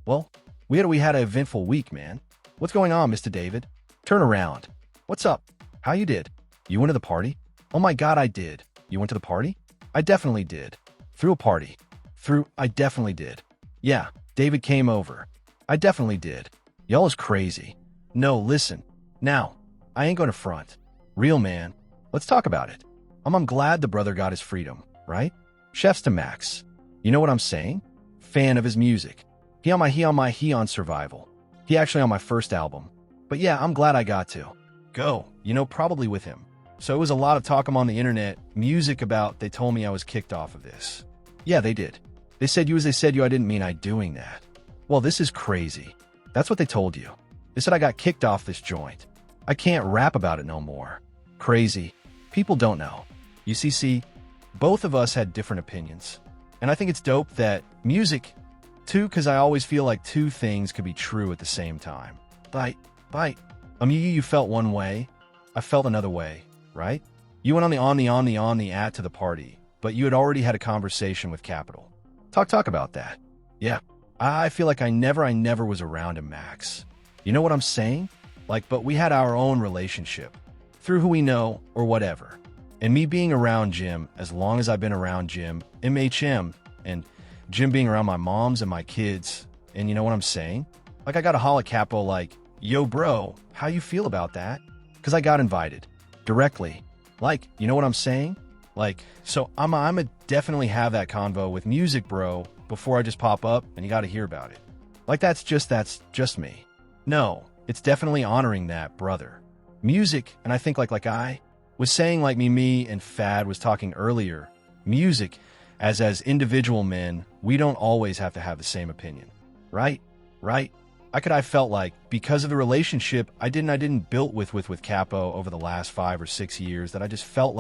Well, we had an eventful week, man. What's going on, Mr. David? Turn around. What's up? How you did? You went to the party? Oh my God, I did. You went to the party? I definitely did. Threw a party. I definitely did. Yeah, David came over. I definitely did. Y'all is crazy. No, listen. Now, I ain't gonna front. Real man. Let's talk about it. I'm glad the brother got his freedom, right? Chefs to Max. You know what I'm saying? Fan of his music. He on Survival. He actually on my first album. But yeah, I'm glad I got to. Go. Probably with him. So it was a lot of talk on the internet, music about they told me I was kicked off of this. Yeah, they did. They said you, I didn't mean I doing that. Well, this is crazy. That's what they told you. They said I got kicked off this joint. I can't rap about it no more. Crazy. People don't know. You see, both of us had different opinions. And I think it's dope that music, too, because I always feel like two things could be true at the same time. Bite. You felt one way. I felt another way, right? You went on the at to the party, but you had already had a conversation with Capital. Talk about that. Yeah. I feel like I never was around him, Max. You know what I'm saying? But we had our own relationship. Through who we know or whatever. And me being around Jim, as long as I've been around Jim, MHM, and Jim being around my moms and my kids, and you know what I'm saying? I got a holla Capo yo bro, how you feel about that? Because I got invited. Directly. You know what I'm saying? So I'ma definitely have that convo with music, bro, before I just pop up and you gotta hear about it. That's just me. No, it's definitely honoring that, brother. Music, and I think like I was saying me and Fad was talking earlier, music, as individual men, we don't always have to have the same opinion. Right? I felt because of the relationship I didn't build with Capo over the last 5 or 6 years, that I just felt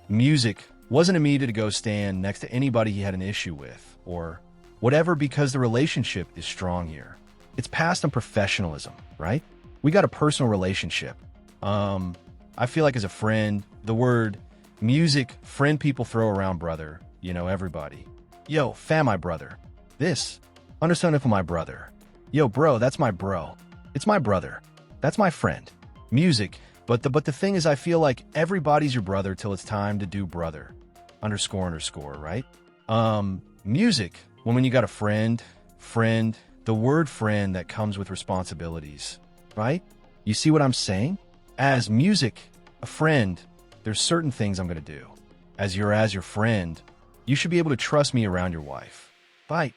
music wasn't immediate to go stand next to anybody he had an issue with, or whatever, because the relationship is strong here. It's passed on professionalism, right? We got a personal relationship. I feel as a friend, the word music, friend people throw around, brother, everybody. Yo, fam, my brother. This, understand if my brother. Yo, bro, that's my bro. It's my brother. That's my friend. Music, but the thing is, I feel everybody's your brother till it's time to do brother. __, right? Music, when you got a friend, the word friend that comes with responsibilities, right? You see what I'm saying? As music, a friend, there's certain things I'm going to do. As your friend, you should be able to trust me around your wife. Bite.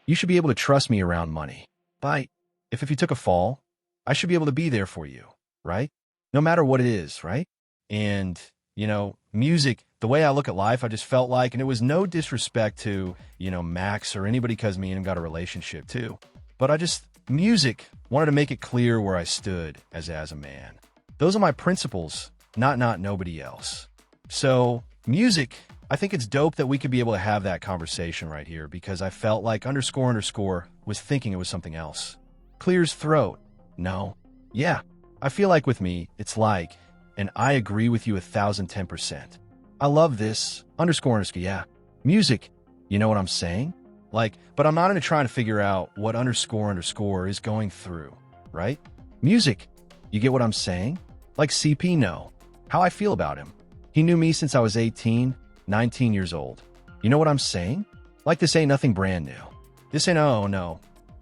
You should be able to trust me around money. Bite. If you took a fall, I should be able to be there for you, right? No matter what it is, right? And, music, the way I look at life, I just felt and it was no disrespect to, Max or anybody, because me and him got a relationship too. But music, wanted to make it clear where I stood as a man. Those are my principles, not nobody else. So, music, I think it's dope that we could be able to have that conversation right here, because I felt __ was thinking it was something else. Clears throat. No. Yeah. I feel with me, it's and I agree with you 1,010%. I love this, __ yeah. Music, you know what I'm saying? But I'm not into trying to figure out what __ is going through, right? Music, you get what I'm saying? CP know how I feel about him. He knew me since I was 18, 19 years old. You know what I'm saying? This ain't nothing brand new. This ain't, oh no,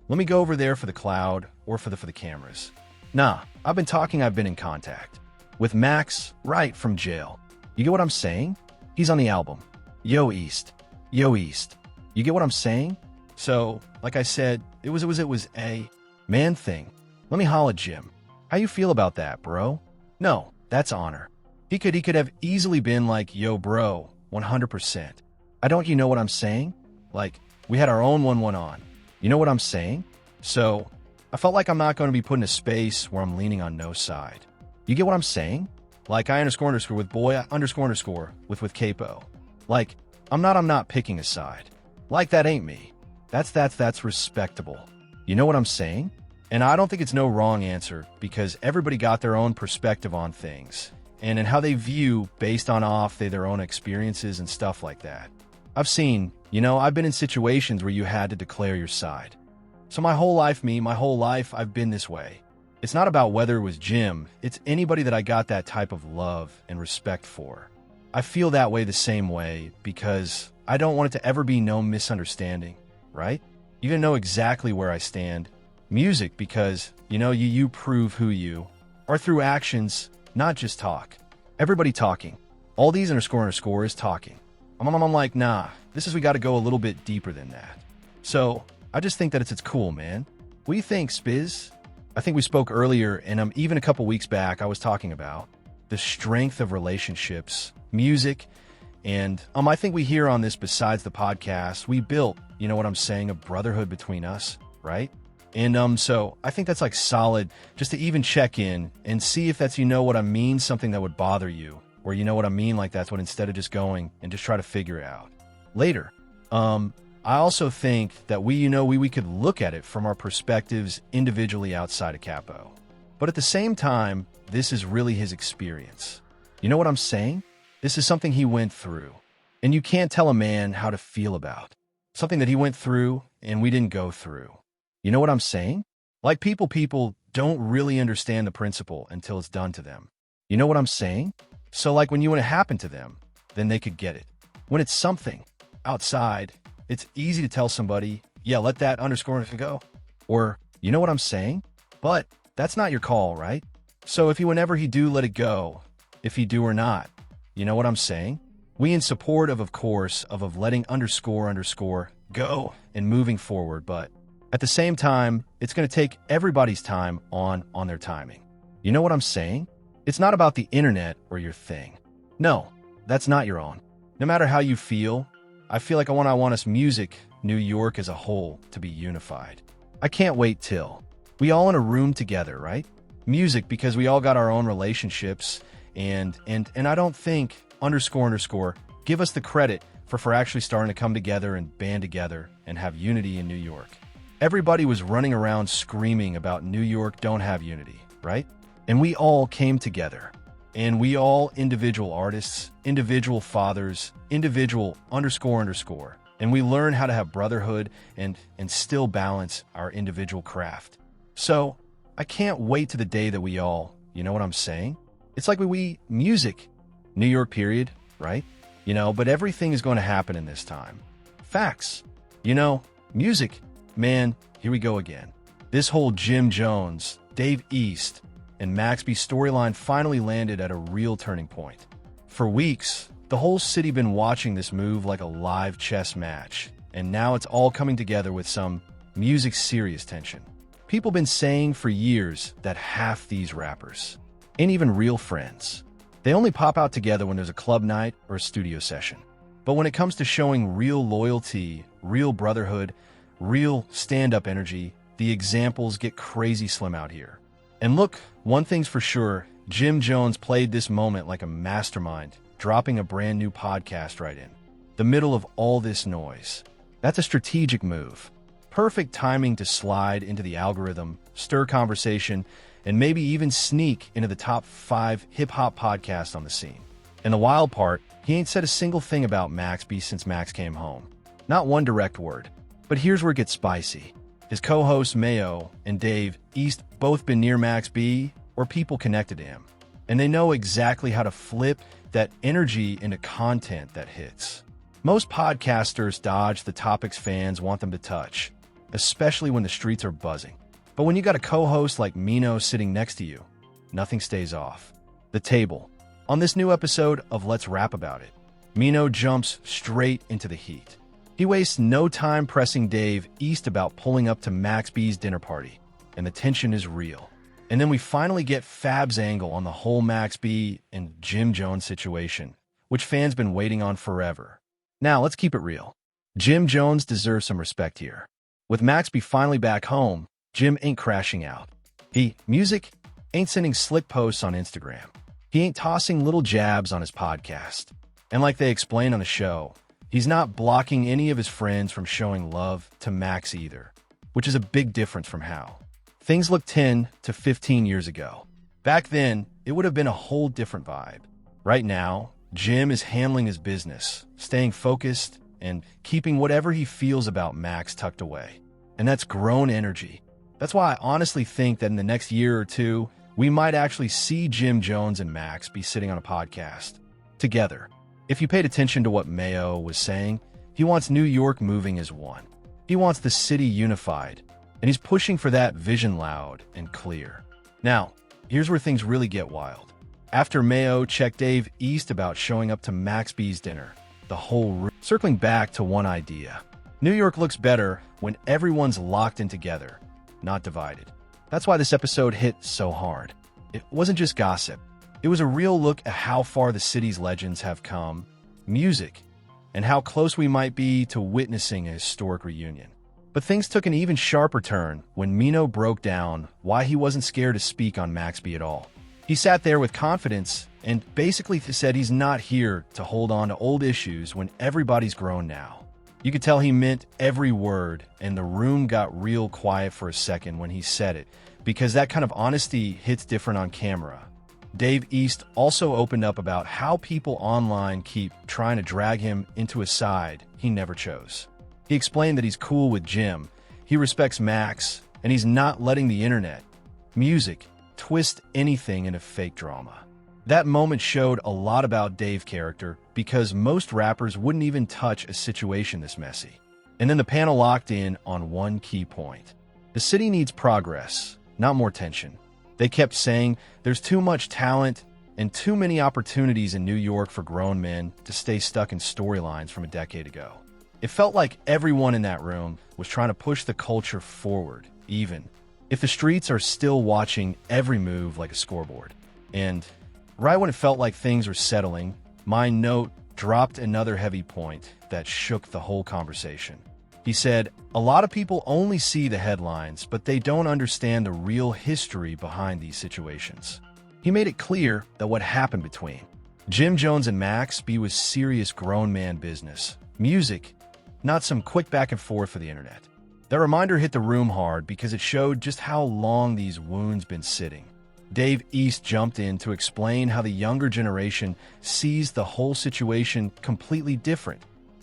let me go over there for the cloud or for the cameras. Nah, I've been in contact with Max right from jail. You get what I'm saying? He's on the album. Yo East. You get what I'm saying? So, I said, it was a man thing. Let me holla Jim. How you feel about that, bro? No, that's honor. He could have easily been yo bro, 100%. You know what I'm saying? We had our own 1-1 on. You know what I'm saying? So, I felt I'm not going to be put in a space where I'm leaning on no side. You get what I'm saying? I __ with boy, __ with Capo. I'm not picking a side. That ain't me. That's respectable. You know what I'm saying? And I don't think it's no wrong answer, because everybody got their own perspective on things, and in how they view based on their own experiences and stuff like that. I've seen, I've been in situations where you had to declare your side. So my whole life, I've been this way. It's not about whether it was Jim, it's anybody that I got that type of love and respect for. I feel that way the same way because I don't want it to ever be no misunderstanding, right? You're gonna know exactly where I stand. Music, because, you prove who you are through actions, not just talk. Everybody talking. All these underscore is talking. I'm like, nah, we gotta go a little bit deeper than that. So, I just think that it's cool, man. What do you think, Spiz? I think we spoke earlier, and even a couple weeks back, I was talking about the strength of relationships, music, and I think we hear on this besides the podcast, we built, a brotherhood between us, right? And so I think that's like solid just to even check in and see if that's, what I mean, something that would bother you, or what I mean, like that's what instead of just going and just try to figure it out later. I also think that we could look at it from our perspectives individually outside of Capo. But at the same time, this is really his experience. You know what I'm saying? This is something he went through. And you can't tell a man how to feel about something that he went through and we didn't go through. You know what I'm saying? Like people don't really understand the principle until it's done to them. You know what I'm saying? So like when it happened to them, then they could get it. When it's something outside, it's easy to tell somebody, yeah, let that underscore go. Or, you know what I'm saying? But that's not your call, right? So if whenever he do let it go, if he do or not, you know what I'm saying? We in support of course, of letting underscore go and moving forward, but at the same time, it's going to take everybody's time on their timing. You know what I'm saying? It's not about the internet or your thing. No, that's not your own. No matter how you feel, I feel like I want us music, New York as a whole, to be unified. I can't wait till we all in a room together, right? Music, because we all got our own relationships, and I don't think underscore give us the credit for actually starting to come together and band together and have unity in New York. Everybody was running around screaming about New York don't have unity, right? And we all came together. And we all individual artists, individual fathers, individual underscore, and we learn how to have brotherhood and still balance our individual craft. So I can't wait to the day that we all, you know what I'm saying? It's like we music, New York period, right? But everything is going to happen in this time. Facts. Music, man, here we go again. This whole Jim Jones, Dave East, and Max B storyline finally landed at a real turning point. For weeks, the whole city been watching this move like a live chess match, and now it's all coming together with some music serious tension. People been saying for years that half these rappers ain't even real friends. They only pop out together when there's a club night or a studio session. But when it comes to showing real loyalty, real brotherhood, real stand-up energy, the examples get crazy slim out here. And look, one thing's for sure, Jim Jones played this moment like a mastermind, dropping a brand new podcast right in the middle of all this noise. That's a strategic move. Perfect timing to slide into the algorithm, stir conversation, and maybe even sneak into the top 5 hip-hop podcasts on the scene. And the wild part, he ain't said a single thing about Max B since Max came home. Not one direct word. But here's where it gets spicy. His co-hosts Mayo and Dave East both been near Max B or people connected to him. And they know exactly how to flip that energy into content that hits. Most podcasters dodge the topics fans want them to touch, especially when the streets are buzzing. But when you got a co-host like Mino sitting next to you, nothing stays off the table. On this new episode of Let's Rap About It, Mino jumps straight into the heat. He wastes no time pressing Dave East about pulling up to Max B's dinner party, and the tension is real. And then we finally get Fab's angle on the whole Max B and Jim Jones situation, which fans been waiting on forever. Now, let's keep it real. Jim Jones deserves some respect here. With Max B finally back home, Jim ain't crashing out. Music ain't sending slick posts on Instagram. He ain't tossing little jabs on his podcast. And like they explain on the show, he's not blocking any of his friends from showing love to Max either, which is a big difference from how things looked 10 to 15 years ago. Back then, it would have been a whole different vibe. Right now, Jim is handling his business, staying focused, and keeping whatever he feels about Max tucked away. and that's grown energy. That's why I honestly think that in the next year or two, we might actually see Jim Jones and Max be sitting on a podcast together. If you paid attention to what Mayo was saying, he wants New York moving as one. He wants the city unified, and he's pushing for that vision loud and clear. Now, here's where things really get wild. After Mayo checked Dave East about showing up to Max B's dinner, the whole room circling back to one idea. New York looks better when everyone's locked in together, not divided. That's why this episode hit so hard. It wasn't just gossip. It was a real look at how far the city's legends have come, music, and how close we might be to witnessing a historic reunion. But things took an even sharper turn when Mino broke down why he wasn't scared to speak on Max B at all. He sat there with confidence and basically said he's not here to hold on to old issues when everybody's grown now. You could tell he meant every word, and the room got real quiet for a second when he said it, because that kind of honesty hits different on camera. Dave East also opened up about how people online keep trying to drag him into a side he never chose. He explained that he's cool with Jim, he respects Max, and he's not letting the internet, music, twist anything into fake drama. That moment showed a lot about Dave's character because most rappers wouldn't even touch a situation this messy. And then the panel locked in on one key point. The city needs progress, not more tension. They kept saying there's too much talent and too many opportunities in New York for grown men to stay stuck in storylines from a decade ago. It felt like everyone in that room was trying to push the culture forward, even if the streets are still watching every move like a scoreboard. And right when it felt like things were settling, my note dropped another heavy point that shook the whole conversation. He said, "A lot of people only see the headlines, but they don't understand the real history behind these situations." He made it clear that what happened between Jim Jones and Max B was serious grown man business, music, not some quick back and forth for the internet. That reminder hit the room hard because it showed just how long these wounds been sitting. Dave East jumped in to explain how the younger generation sees the whole situation completely different.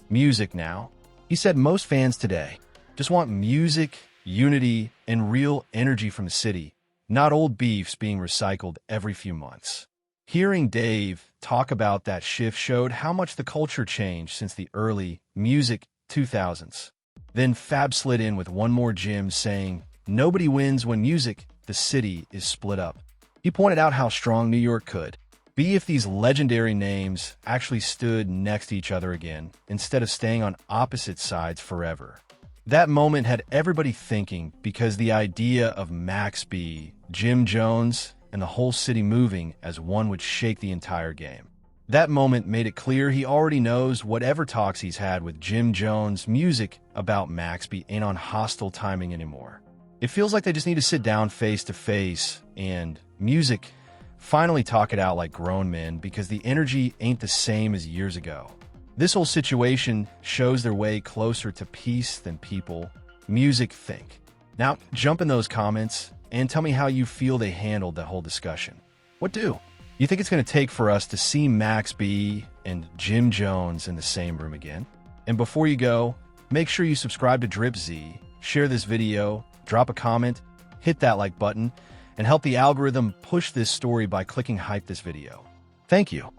Music now. He said most fans today just want music, unity, and real energy from the city, not old beefs being recycled every few months. Hearing Dave talk about that shift showed how much the culture changed since the early music 2000s. Then Fab slid in with one more Jim saying, "Nobody wins when music, the city, is split up." He pointed out how strong New York could be if these legendary names actually stood next to each other again, instead of staying on opposite sides forever. That moment had everybody thinking because the idea of Max B, Jim Jones, and the whole city moving as one would shake the entire game. That moment made it clear he already knows whatever talks he's had with Jim Jones, music about Max B ain't on hostile timing anymore. It feels like they just need to sit down face to face and music finally talk it out like grown men because the energy ain't the same as years ago. This whole situation shows their way closer to peace than people, music think. Now, jump in those comments and tell me how you feel they handled that whole discussion. What do you think it's going to take for us to see Max B and Jim Jones in the same room again? And before you go, make sure you subscribe to Drip Z, share this video, drop a comment, hit that like button, and help the algorithm push this story by clicking hype this video. Thank you.